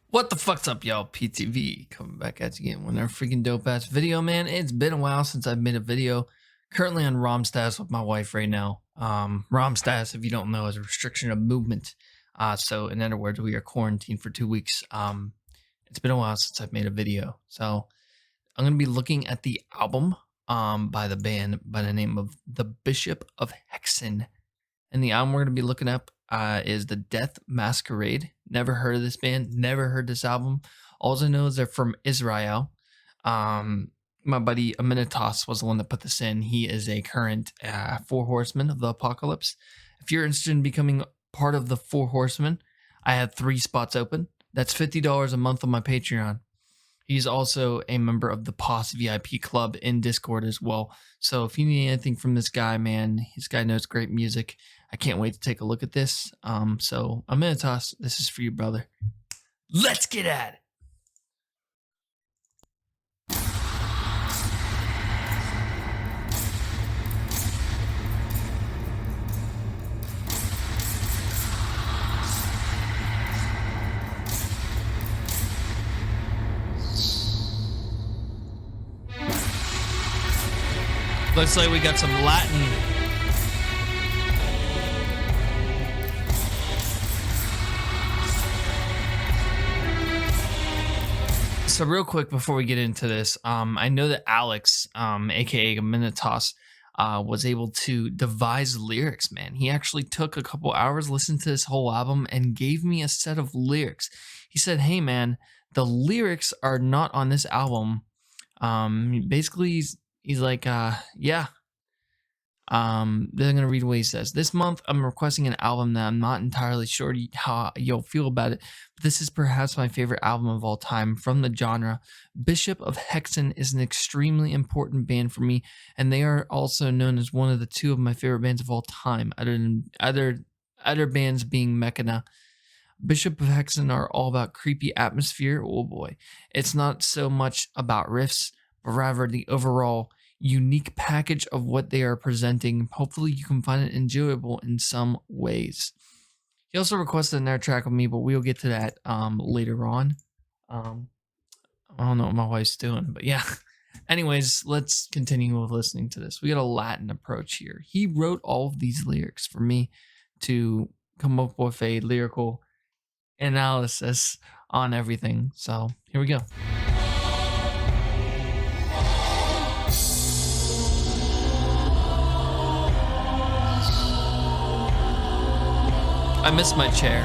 What the fuck's up, y'all? PTV coming back at you again with another freaking dope ass video, man. It's been a while since I've made a video. Currently on ROM status with my wife right now. ROM status, if you don't know, is a restriction of movement. So in other words, we are quarantined for 2 weeks. It's been a while since I've made a video. So I'm gonna be looking at the album by the band by the name of The Bishop of Hexen. And the album we're gonna be looking up is The Death Masquerade. Never heard of this band, never heard this album. All I know is they're from Israel. My buddy Aminitas was the one that put this in. He is a current Four Horsemen of the Apocalypse. If you're interested in becoming part of the Four Horsemen, I had 3 spots open. That's $50 a month on my Patreon. He's also a member of the POS VIP club in Discord as well. So if you need anything from this guy, man, this guy knows great music. I can't wait to take a look at this. So Aminitas, this is for you, brother. Let's get at it. Looks like we got some Latin. So real quick before we get into this, I know that Alex, aka Aminitas, was able to devise lyrics, man. He actually took a couple hours, listened to this whole album, and gave me a set of lyrics. He said, hey man, the lyrics are not on this album. Basically he's like, yeah. Then I'm going to read what he says. This month, I'm requesting an album that I'm not entirely sure how you'll feel about it, but this is perhaps my favorite album of all time from the genre. Bishop of Hexen is an extremely important band for me, and they are also known as one of the 2 of my favorite bands of all time, other bands being Mechana. Bishop of Hexen are all about creepy atmosphere. Oh boy. It's not so much about riffs, but rather the overall unique package of what they are presenting. Hopefully you can find it enjoyable in some ways. He also requested another track with me, but we'll get to that later on. I don't know what my wife's doing, but yeah. Anyways, let's continue with listening to this. We got a Latin approach here. He wrote all of these lyrics for me to come up with a lyrical analysis on everything. So here we go. I miss my chair.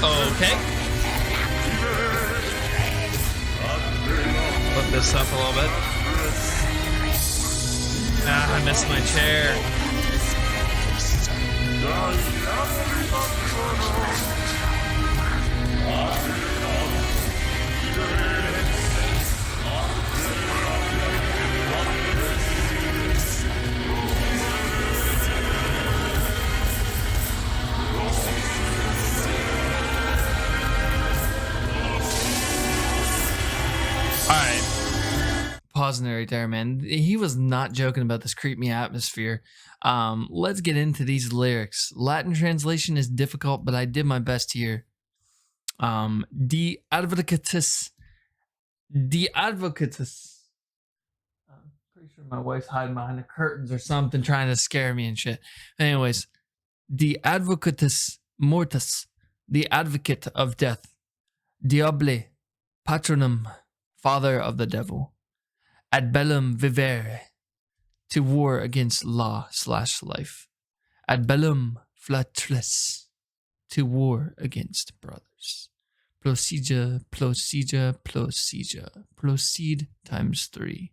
Okay. Flip this up a little bit. I miss my chair. Pausing right there, man. He was not joking about this creepy atmosphere. Let's get into these lyrics. Latin translation is difficult, but I did my best here. De advocatus. De advocatus. I'm pretty sure my wife's hiding behind the curtains or something, trying to scare me and shit. Anyways, De advocatus mortis. The advocate of death. Diable. Patronum. Father of the devil. Ad bellum vivere, to war against law/life. Ad bellum flatris, to war against brothers. Procedure, procedure, procedure. Proceed times 3.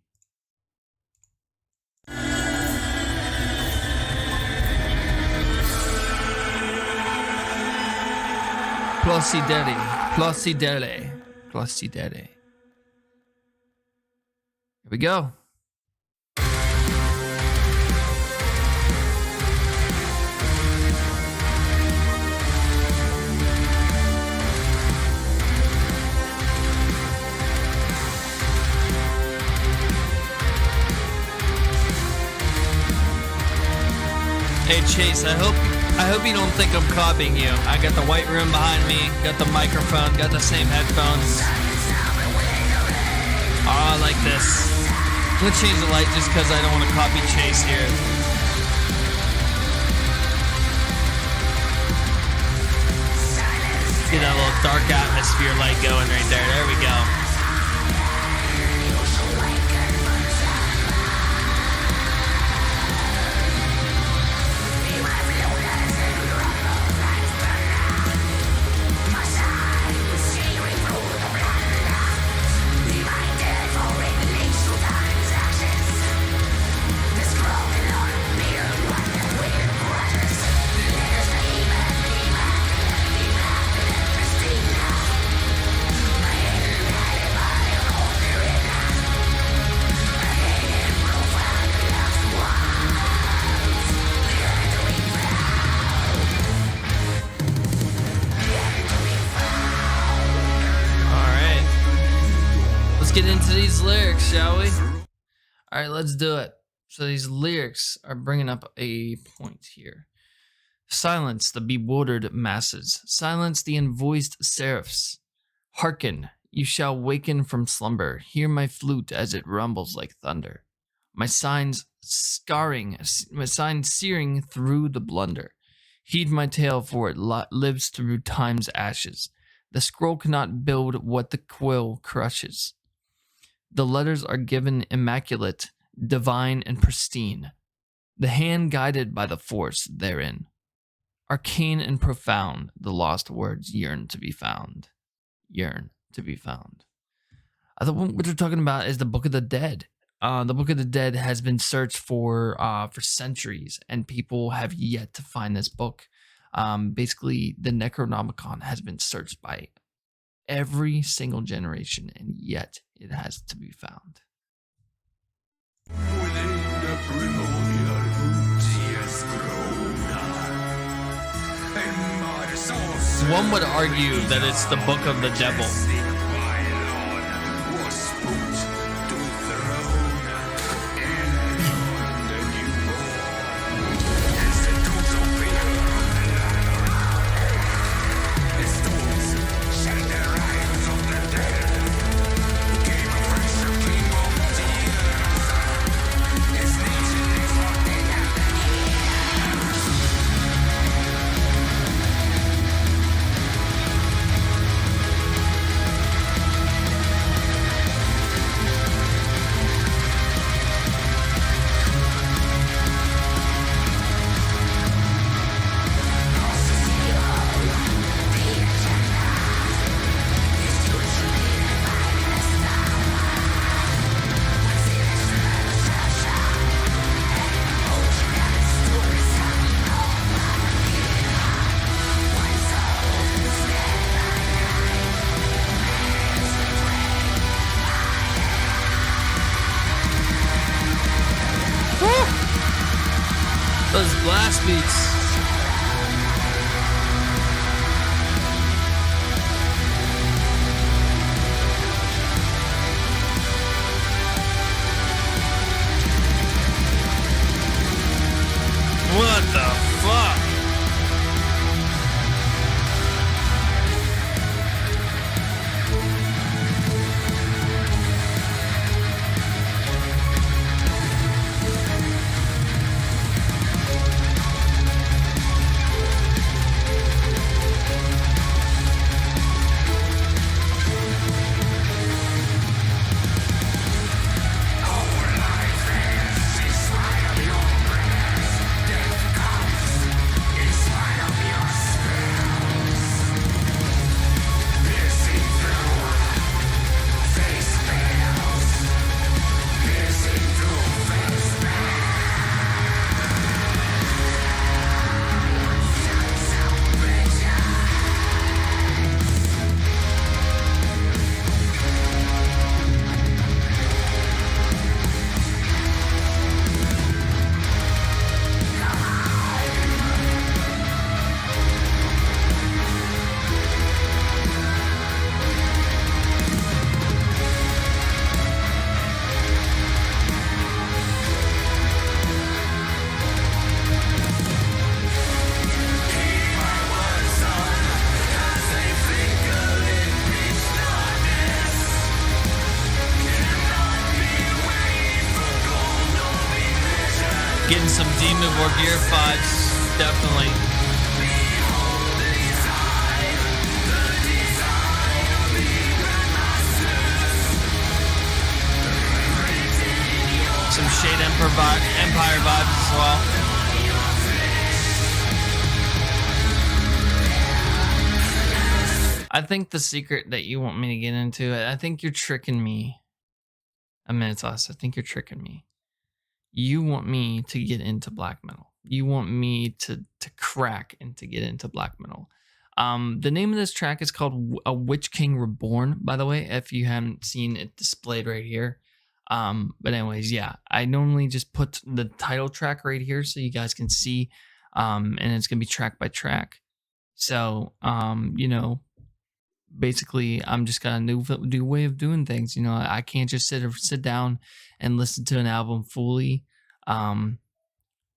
Procedere, procedere, procedere. Here we go. Chase, I hope you don't think I'm copying you. I got the white room behind me, got the microphone, got the same headphones. Oh, I like this. I'm gonna change the light just because I don't want to copy Chase here. Get that little dark atmosphere light going right there. There we go. Let's get into these lyrics, shall we? All right, let's do it. So these lyrics are bringing up a point here. Silence the bewildered masses. Silence the envoiced seraphs. Hearken, you shall waken from slumber. Hear my flute as it rumbles like thunder. My signs searing through the blunder. Heed my tale, for it lives through time's ashes. The scroll cannot build what the quill crushes. The letters are given immaculate, divine, and pristine. The hand guided by the force therein. Arcane and profound, the lost words yearn to be found. Yearn to be found. I thought what we're talking about is the Book of the Dead. The Book of the Dead has been searched for centuries, and people have yet to find this book. Basically, the Necronomicon has been searched by every single generation, and yet it has to be found. One would argue that it's the Book of the Devil. Those blast beats. What the fuck? Getting some Demon War Gear vibes, definitely. Some Shade Empire vibes as well. I think the secret that you want me to get into, I think you're tricking me. Amenitas, I think you're tricking me. You want me to get into black metal. You want me to crack and to get into black metal. The name of this track is called A Witch King Reborn, by the way, if you haven't seen it displayed right here. But anyways, yeah, I normally just put the title track right here so you guys can see, and it's gonna be track by track. So, you know, basically I'm just got a new way of doing things. You know, I can't just sit down and listen to an album fully.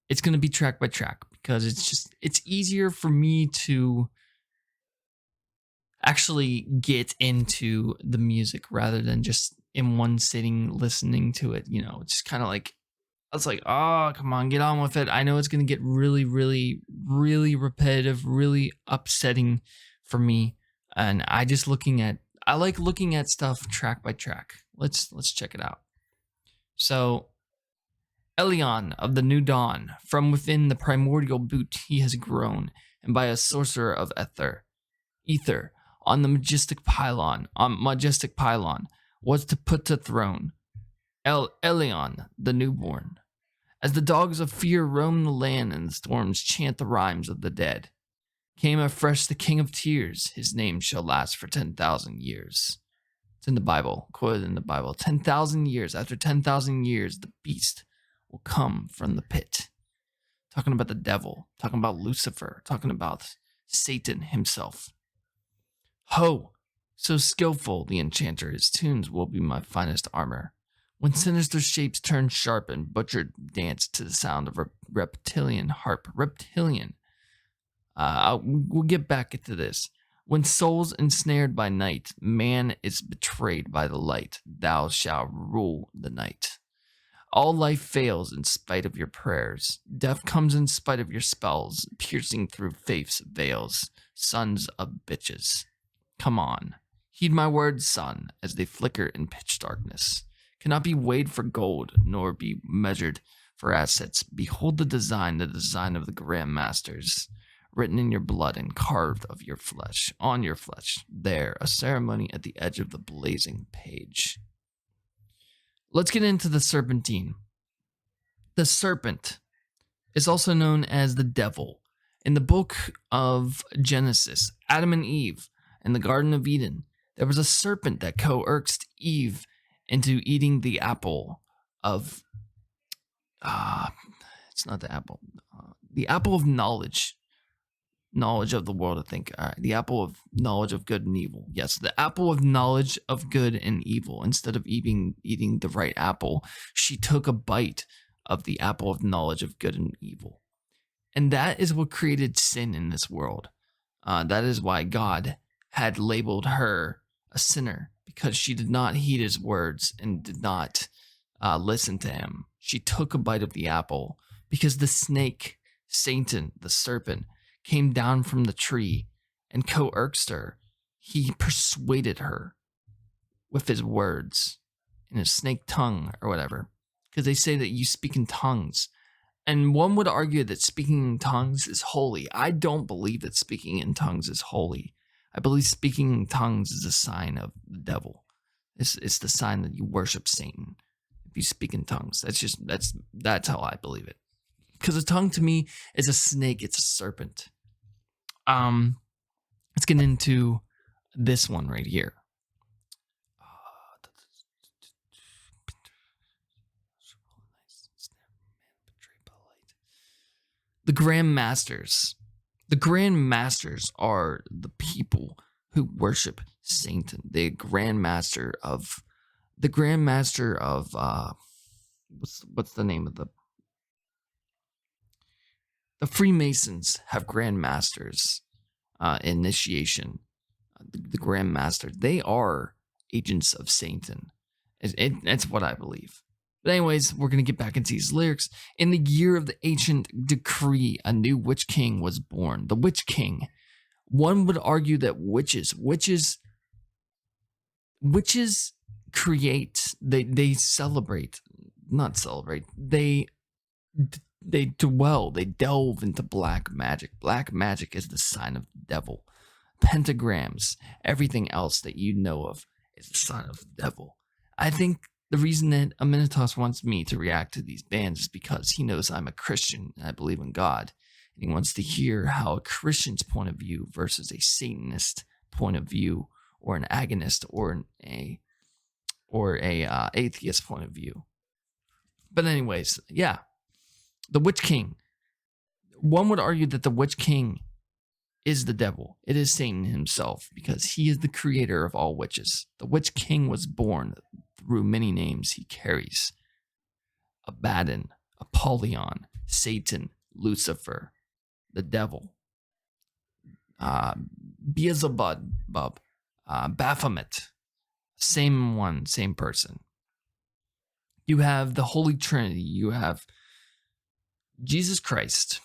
It's gonna be track by track because it's easier for me to actually get into the music rather than just in one sitting listening to it. You know, it's kind of like, I was like, oh, come on, get on with it. I know it's going to get really, really, really repetitive, really upsetting for me. And I like looking at stuff track by track. Let's check it out. So, Elion of the New Dawn, from within the primordial boot he has grown, and by a sorcerer of ether, on the majestic pylon, was to put to throne. Elion, the newborn. As the dogs of fear roam the land and the storms chant the rhymes of the dead, came afresh the King of Tears. His name shall last for 10,000 years. It's in the Bible, quoted in the Bible. 10,000 years. After 10,000 years, the beast will come from the pit. Talking about the devil, talking about Lucifer, talking about Satan himself. Ho! So skillful the enchanter, his tunes will be my finest armor. When sinister shapes turn sharp and butchered dance to the sound of a reptilian harp. Reptilian. We'll get back into this. When souls ensnared by night, man is betrayed by the light. Thou shalt rule the night. All life fails in spite of your prayers. Death comes in spite of your spells, piercing through faith's veils. Sons of bitches. Come on. Heed my words, son, as they flicker in pitch darkness. Cannot be weighed for gold, nor be measured for assets. Behold the design of the Grand Masters, written in your blood and carved of your flesh, on your flesh. There, a ceremony at the edge of the blazing page. Let's get into the Serpentine. The serpent is also known as the devil. In the book of Genesis, Adam and Eve in the Garden of Eden, there was a serpent that coerced Eve into eating the apple of, it's not the apple of knowledge of the world, I think. All right, the apple of knowledge of good and evil. Yes, the apple of knowledge of good and evil. Instead of eating the right apple, she took a bite of the apple of knowledge of good and evil. And that is what created sin in this world. That is why God had labeled her a sinner, because she did not heed his words and did not listen to him. She took a bite of the apple because the snake, Satan, the serpent, came down from the tree and coerced her. He persuaded her with his words in his snake tongue or whatever, because they say that you speak in tongues. And one would argue that speaking in tongues is holy. I don't believe that speaking in tongues is holy. I believe speaking in tongues is a sign of the devil. It's the sign that you worship Satan if you speak in tongues. That's how I believe it. Because a tongue to me is a snake. It's a serpent. Let's get into this one right here. The Grand Masters. The Grand Masters are the people who worship Satan. The Grand Master of what's the name of the Freemasons have Grand Masters initiation. The Grand Master, they are agents of Satan. That's what I believe. But anyways, we're going to get back into these lyrics. In the year of the ancient decree, a new witch king was born. The witch king. One would argue that witches create, they celebrate, not celebrate, they delve into black magic. Black magic is the sign of the devil. Pentagrams, everything else that you know of is the sign of the devil. I think the reason that Amenitas wants me to react to these bands is because he knows I'm a Christian and I believe in God. And he wants to hear how a Christian's point of view versus a Satanist point of view, or an agonist, or a atheist point of view. But anyways, yeah, the Witch King. One would argue that the Witch King is the devil. It is Satan himself, because he is the creator of all witches. The Witch King was born through many names he carries: Abaddon, Apollyon, Satan, Lucifer, the devil, Beelzebub, Baphomet. Same one, same person. You have the Holy Trinity. You have Jesus Christ,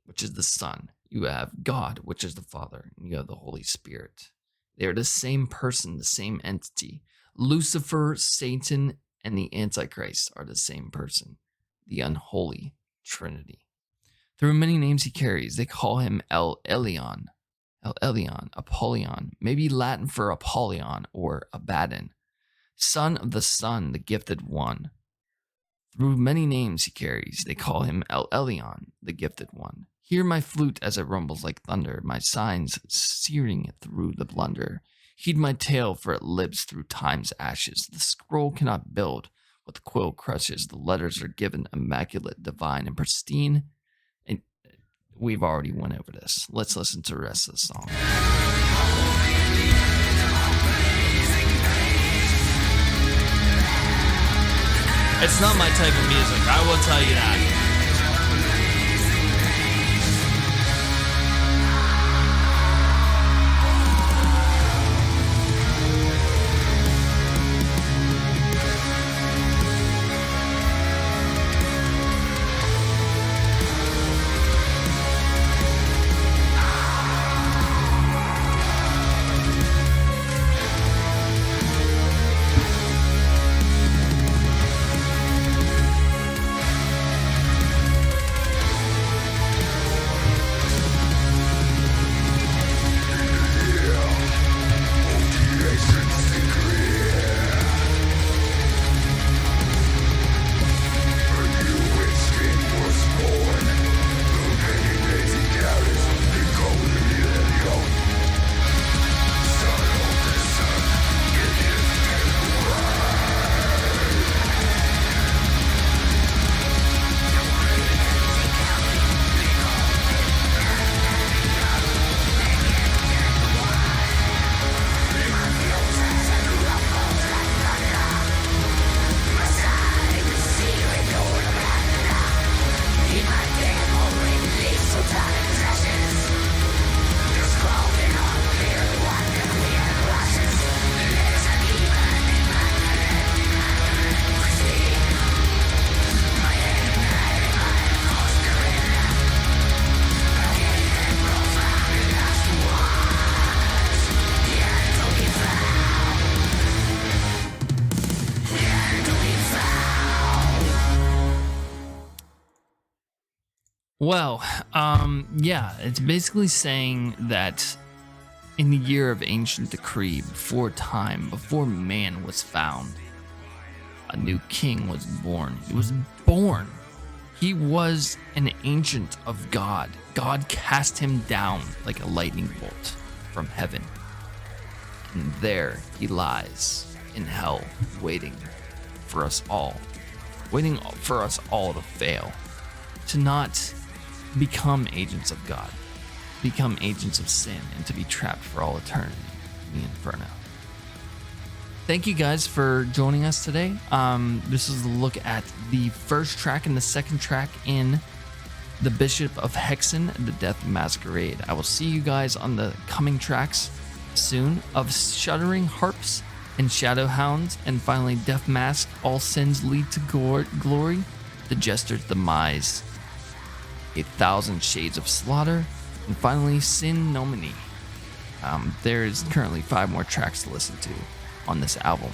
which is the Son. You have God, which is the Father. And you have the Holy Spirit. They are the same person, the same entity. Lucifer, Satan, and the Antichrist are the same person. The unholy Trinity. Through many names he carries, they call him El Elyon, Apollyon, maybe Latin for Apollyon or Abaddon, son of the Son, the gifted one. Through many names he carries, they call him El Elyon, the gifted one. Hear my flute as it rumbles like thunder, my signs searing through the blunder. Heed my tale, for it lives through time's ashes. The scroll cannot build what the quill crushes. The letters are given immaculate, divine, and pristine. And we've already went over this. Let's listen to the rest of the song. It's not my type of music, I will tell you that. Well, yeah, it's basically saying that in the year of ancient decree, before time, before man was found, a new king was born. He was born. He was an ancient of God. God cast him down like a lightning bolt from heaven. And there he lies in hell, waiting for us all to fail, to not become agents of God, become agents of sin, and to be trapped for all eternity in the inferno. Thank you guys for joining us today. This is a look at the first track and the second track in The Bishop of Hexen, The Death Masquerade. I will see you guys on the coming tracks soon of Shuddering Harps and Shadowhound, and finally Death Mask, All Sins Lead to Glory, The Jester's Demise, 1,000 Shades of Slaughter, and finally Sin Nomini. There's currently 5 more tracks to listen to on this album,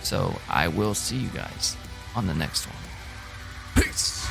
so I will see you guys on the next one. Peace!